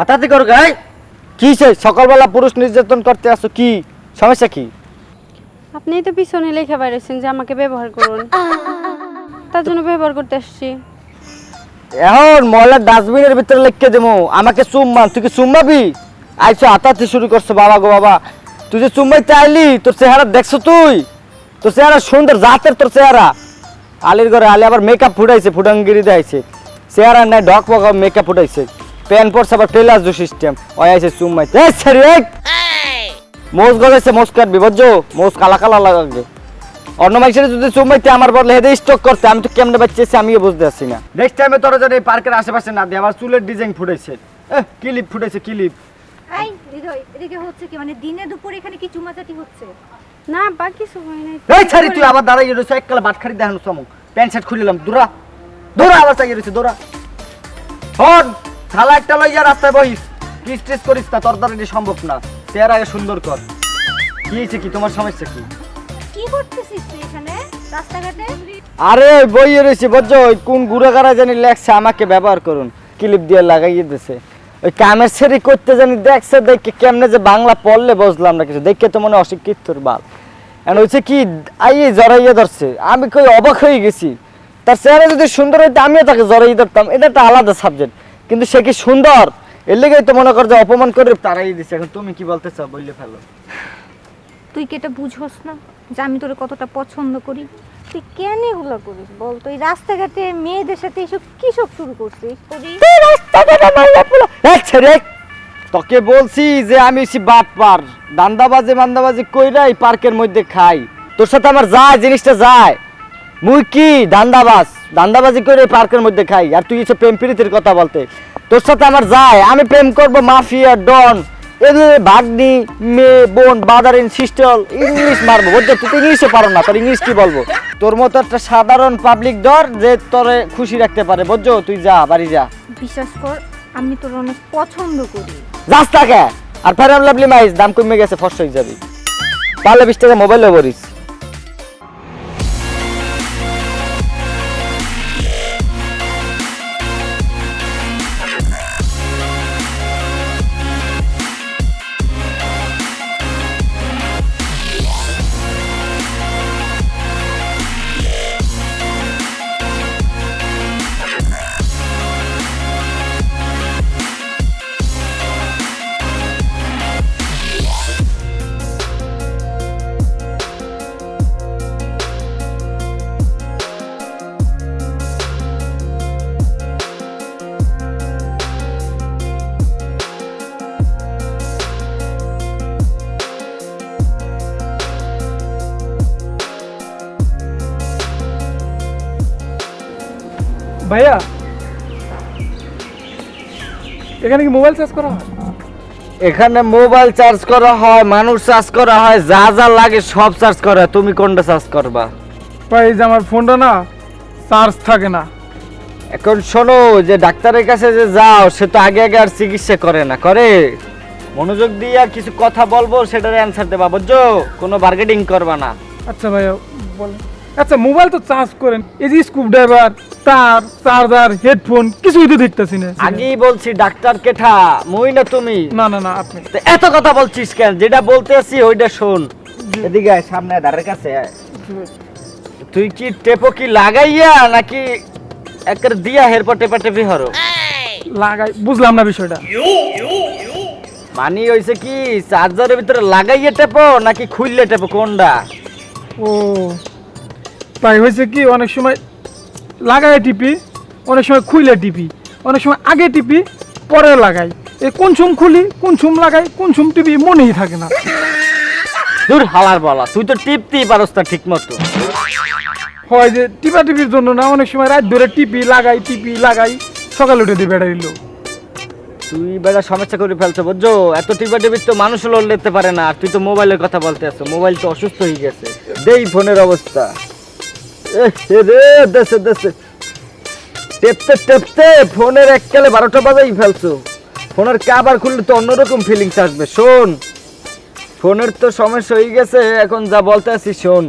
আতাতি কর গাই কি সকালবেলা পুরুষ নির্যাতন করতে আসো, কি সমস্যা কি? আপনিই তো পিছনে লেখা বাইরেছেন যে আমাকে ব্যবহার করুন, তার জন্য ব্যবহার করতে আসছি। এখন ময়লার ডাস্টবিনের ভিতরে লিখে দেবো আমাকে চুম্মা, তুই কি চুম্মাবি? আইসো আতাতি শুরু করছো বাবা গো বাবা। তুই যে চুম্মাইতে আইলি, তোর চেহারা দেখছো তুই? তোর চেহারা সুন্দর জাতের, তোর চেহারা আলির ঘরে আলি আবার মেকআপ ফুটাইছে, ফুটাঙ্গিরি দেয়ছে চেহারা নাই, ডক পক মেকআপ ফুটাইছে, প্যান পরছে আবার পেলাজো সিস্টেম, ওই আইছে চুম্মাইতে। এই সরি এই মোজ গজাইছে, মোজ কাটবি বুঝছো? মোজ কালা কালা লাগবে। অন্য মানুষের যদি চুম্মাইতে আমার বদলে হেদে স্টক করতে, আমি তো কেমনে বাচ্চাছি আমিও বুঝতে পারছি না। নেক্সট টাইমে তোরা যদি এই পার্কের আশেপাশে না দিয়ে, আবার চুলের ডিজাইন ফুটাইছে, ক্লিপ ফুটাইছে ক্লিপ। এই হৃদয়, এদিকে হচ্ছে কি মানে দিনে দুপুরে এখানে কি চুমাচাটি হচ্ছে? না বা কিছু হয় নাই। এই ছাড়ি তুই আবার দাঁড়াই রইছ, এককালে বাটখারি দেখানো চমক, প্যান্ট শার্ট খুলিলাম, দৌড়া দৌড়া আবার চাই রইছে, দৌড়া। হন থালা একটা লইয়া রাস্তায় বহিস, কি স্ট্রেস করিস না, তোর দ্বারা এটা সম্ভব না। চেহারা আগে সুন্দর কর। কি হয়েছে, কি তোমার সমস্যা কি? কি করতেছিস তুই এখানে রাস্তাঘাটে? আরে বইয়ে রয়েছে বুঝছো, ওই কোন গুড়াগাড়া জানি লেখছে আমাকে ব্যবহার করুন, ক্লিপ দিয়ে লাগাইয়ে দিছে। ওই কামের সেরি করতে জানি দেখছে, দেখে কেমনে যে বাংলা পড়লে বুঝলাম না কিছু, দেখে তো মনে অশিক্ষিত তোর বাল। এখন হচ্ছে কি আইয়ে জড়াইয়ে ধরছে, আমি কই অবাক হয়ে গেছি। তার চেহারা যদি সুন্দর হইতো আমিও তাকে জড়াইয়ে ধরতাম, এটা একটা আলাদা সাবজেক্ট, কিন্তু সে কি সুন্দর, এর লেগেই তো মনে কর যে অপমান করে তারাই দিছে। এখন তুমি কি বলতে চাও বললে ফেলো। তুই কি এটা বুঝোস না যে আমি তোরে কতটা পছন্দ করি? তুই কেন এগুলো করিস বল? তুই রাস্তাঘাটে মেয়েদের সাথে এসব কি সব শুরু করছিস? তোকে বলছি যে আমি বাটপার, দান্দাবাজি মান্দাবাজি কইরাই পার্কের মধ্যে খাই, তোর সাথে আমার যায় জিনিসটা যায়। মুই কি দান্দাবাজি করে পার্কের মধ্যে খাই, আর তুই এসে প্রেম প্রীতির কথা বলতে, তোর সাথে আমার যায়। আমি প্রেম করবো মাফিয়া ডন, এদের ভাগ্নি মেয়ে বোন বাদারিন সিস্টেল, ইংলিশ মারবো বুঝছো? তুই তো ইংলিশে পারো না, তোর ইংলিশ কি বলবো? তোর মতো একটা সাধারণ পাবলিক ডর যে তোরে খুশি রাখতে পারে বুঝছো? তুই যা বাড়ি যা। বিশ্বাস কর আমি তোর অনেক পছন্দ করি। যাস থাকে আর ফেরাম লাভলি মাইস দাম কমে গেছে, ফসল হয়ে যাবি। তাহলে 20 টাকা মোবাইলে বলিস। ভাইয়া এখানে কি মোবাইল চার্জ করা হয়? এখানে মোবাইল চার্জ করা হয়, মানুষ চার্জ করা হয়, যা যা লাগে সব চার্জ করা হয়। তুমি কোনটা চার্জ করবা? ভাই এই যে আমার ফোনটা না চার্জ থাকে না। এখন শোনো, যে ডাক্তারের কাছে যে যাও সে তো আগে আগে আর চিকিৎসা করে না, করে মনোযোগ দিয়ে আর কিছু কথা বলবো সেটার অ্যান্সার দেবা বুঝছো? কোনো বার্গেটিং করবা না। আচ্ছা ভাইয়া বলেন। আচ্ছা মোবাইল তো চার্জ করেন, এই যে স্ক্রু ড্রাইভার, তার, চার্জার, হেডফোন কিছুই তো দেখতেছি না। আগেই বলছি ডাক্তার কেঠা, মুই না তুমি। না না না আপনি তো এত কথা বলছিস কেন? যেটা বলতে আছি ওইটা শোন। এদিকে আয়, সামনে আয়, ধারের কাছে আয়। তুই কি টেপো কি লাগাইয়া নাকি একের দিয়া হেরপর টেপা টেপি হরো? লাগাই, বুঝলাম না বিষয়টা। মানি হইছে কি চার্জারের ভিতরে লাগাইয়া টেপো নাকি খুললে টেপো, কোনটা? ও তাই হয়েছে কি, অনেক সময় লাগাই টিপি, অনেক সময় খুইলে টিপি, অনেক সময় আগে টিপি পরে লাগাই। এই কোন সুম খুলি কোন সুম লাগাই কোন সুম টিপি মনেই থাকে না। দূর হালার বলা, তুই তো টিপতেই পারস না ঠিক মতো। হয় যে টিপা টিপির জন্য না, অনেক সময় রাত ধরে টিপি লাগাই সকালে উঠে দিয়ে বেড়া দিল। তুই বেড়া সমস্যা করে ফেলছো বুঝছো? এত টিপা টিপির তো মানুষ লোড নিতে পারে না, আর তুই তো মোবাইলের কথা বলতে আসছো। মোবাইল তো অসুস্থ হয়ে গেছে, দেই ফোনের অবস্থা। দেশে দেশে টেপতে টেপতে ফোনের এককালে 12টা বাজাই ফেলছো। ফোনের কাবার খুললে তো অন্যরকম ফিলিংস আসবে। শোন, ফোনের তো সমস্যা হয়ে গেছে, এখন যা বলতে আছি শোন।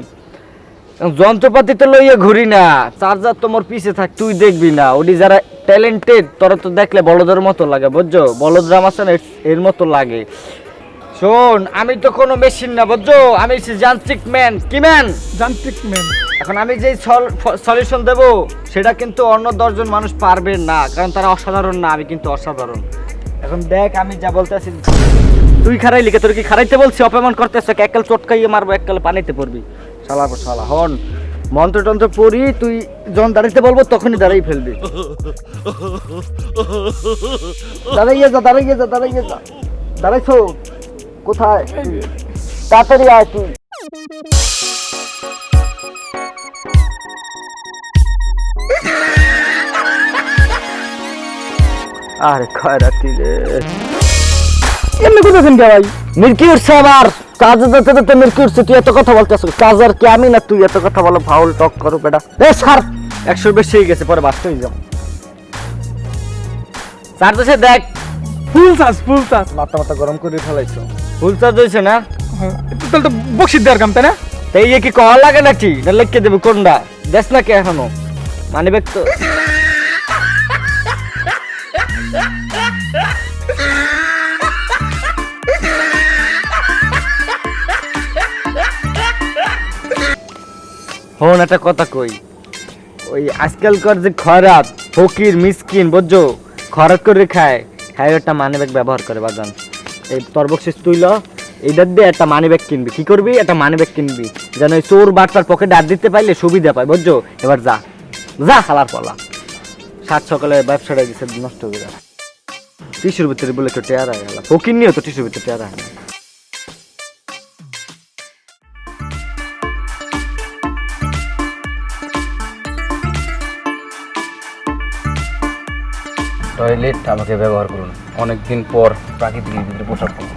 যন্ত্রপাতি তো লইয়া ঘুরি না, চার্জার তো মোর পিছে থাক, তুই দেখবি না। ওটি যারা ট্যালেন্টেড তোরা তো দেখলে বলদের মতো লাগে, বুঝছো? বলদরাম আছে না, এর মতো লাগে। শোন, আমি তো কোনো মেশিন না, বুঝছো? আমি যান্ত্রিক ম্যান। কি ম্যান? যান্ত্রিক ম্যান। এখন আমি যেই সলিউশন দেব সেটা কিন্তু অন্য 10 জন মানুষ পারবে না, কারণ তারা অসাধারণ না, আমি কিন্তু অসাধারণ। এখন দেখ আমি যা বলতেছি, তুই খারাই লিখে, তোর কি খারাইতে বলছি? অপমান করতেছ, এককাল চটকাইয়ে মারবো, এককাল পানিতে পড়বি। শালা শালা হন, মন্ত্রতন্ত্র পড়ি, তুই যখন দাঁড়াইতে বলবো তখনই দাঁড়াই ফেলবি। দাঁড়াইয়ে যা, দাঁড়াইয়ে যা, দাঁড়াইয়ে যা। দাঁড়াইছো কোথায়? তাড়াতাড়ি আয় তুই। আরে খয়রাতি রে, এমনি করতেছেন কে ভাই? মির্কি উঠছে আমার কাজ দিতে দিতে মির্কি উঠছে। তুই এত কথা বলতেছ, কাজার কি আমি না তুই? এত কথা বলো, ফাউল টক করো বেটা। এ স্যার 100 বেশি হয়ে গেছে, পরে বাস হয়ে যাও। স্যার তো সে দেখ ফুল চার্জ, ফুল চার্জ। মাথা মাথা গরম করে ফেলাইছো। ফুল চার্জ হয়েছে না? তাহলে তো বকশিস দেওয়ার কাম, তাই না? তাই এই কি কল লাগে নাকি? না লিখে দেবে কোনটা? দেখ না কে এখনো মানে বেক তো। হন একটা কথা কই, ওই আজকালকার যে খয়রাত ফকির মিসকিন, বুঝছো? খয়রাত করে খায়, খায় একটা মানি ব্যাগ ব্যবহার করে বাজান। এই তোর বকশিস তুই ল, এইটার দিয়ে একটা মানি ব্যাগ কিনবি। কি করবি? একটা মানি ব্যাগ কিনবি, যেন ওই চোর বাটপার পকেটে হাত দিতে পারলে সুবিধা পায়, বুঝছো? এবার যা যা খালার পলা। 7 সকালে ব্যবসাটা দিচ্ছে নষ্ট করে। টিস্যুর ভিতরে বলে কেউ টেয়ার হয় গেল, ফকির নিয়েও তো টিস্যুর ভিতরে টেয়ার হয় না। টয়লেট আমাকে ব্যবহার করুন, অনেকদিন পর প্রাকৃতিক ভিতরে পোশাক করুন।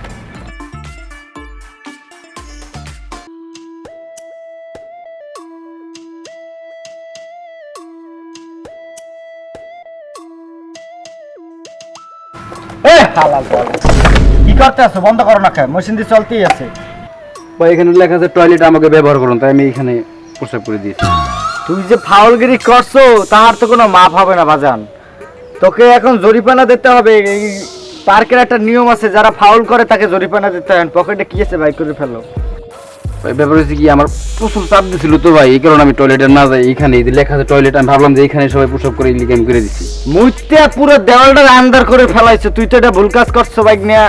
কি করতে আছো? বন্ধ করো না, খায় মেশিন দিয়ে চলতেই আছে। ভাই এখানে লেখা আছে টয়লেট আমাকে ব্যবহার করুন, তাই আমি এখানে প্রস্তাব করে দিয়েছি। তুই যে ফাউলগিরি করছো তার তো কোনো মাপ হবে না বাজান, তোকে এখন জরিমানা দিতে হবে। এই পার্কের একটা নিয়ম আছে, যারা ফাউল করে তাকে জরিমানা দিতে হয়। পকেটে কি আছে ভাই করে ফেলো। ভাই ব্যাপার হচ্ছে কি, আমার প্রচুর চাপ দিছিল তো ভাই, এই কারণে আমি টয়লেটে না যাই। এখানে এই যে লেখা আছে টয়লেট, আমি ভাবলাম যে এখানে সবাই প্রস্তাব করে লিখে আমি করে দিচ্ছি। মুইতে পুরো দেওয়ালটার আন্দার করে ফেলাইছো, তুই তো এটা ভুল কাজ করছো বাইক নিয়ে।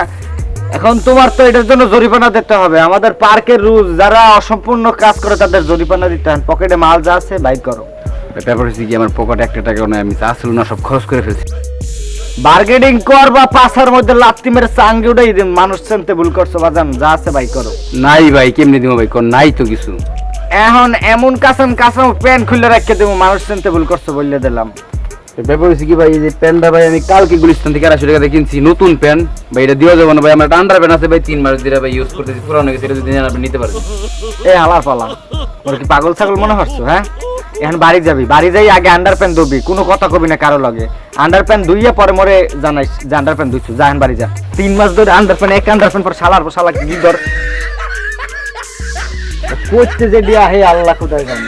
এখন তোমার তো এটার জন্য জরিমানা দিতে হবে। আমাদের পার্কের রুল, যারা অসম্পূর্ণ কাজ করে তাদের জরিমানা দিতে হয়। পকেটে মাল যা আছে বাইক করো। ব্যাপার হচ্ছে কি, আমার পকেটে 1 টাকাও নাই, আমি চা ছিল না, সব খরচ করে ফেলছি। বার্গেনিং কর বা পাশার মধ্যে লাত্তি মেরে চাঙ্গি উঠাই দিন। মানুষ চিনতে ভুল করছো বাজান, যা আছে বাইক করো। নাই ভাই, কেমনি দিব ভাই? কোন নাই তো কিছু। এখন এমন কাঁচাম কাঁচাম প্যান্ট খুলে রাখতে দেবো, মানুষ চিনতে ভুল করছো বললে দিলাম। ব্যাপার হচ্ছে কি ভাই, এই যে প্যান্টটা ভাই আমি কালকে গুলিস্তান থেকে 250 টাকা দিয়ে কিনছি, নতুন প্যান্ট ভাই। এটা দেওয়া যাবে না ভাই, আমার একটা আন্ডার প্যান্ট আছে ভাই, 3 মাস ধরে ভাই ইউজ করতেছি, পুরানো গেছে, এটা যদি নেন আপনি নিতে পারেন। এ হালার পালা, ওর কি পাগল ছাগল মনে হচ্ছে? হ্যাঁ, এখন বাড়ি যাবি, বাড়ি যাই আগে আন্ডার প্যান্ট ধুবি, কোনো কথা কবি না কারো লগে। আন্ডার প্যান্ট ধুইয়া পরে মরে জানাইস যে আন্ডার প্যান্ট ধুইছু। যা এখন বাড়ি যা। 3 মাস ধরে আন্ডার প্যান্ট, এক আন্ডার প্যান্ট পর শালা কি ধর করতে যে দিয়া, হে আল্লাহ খুদাই জানে।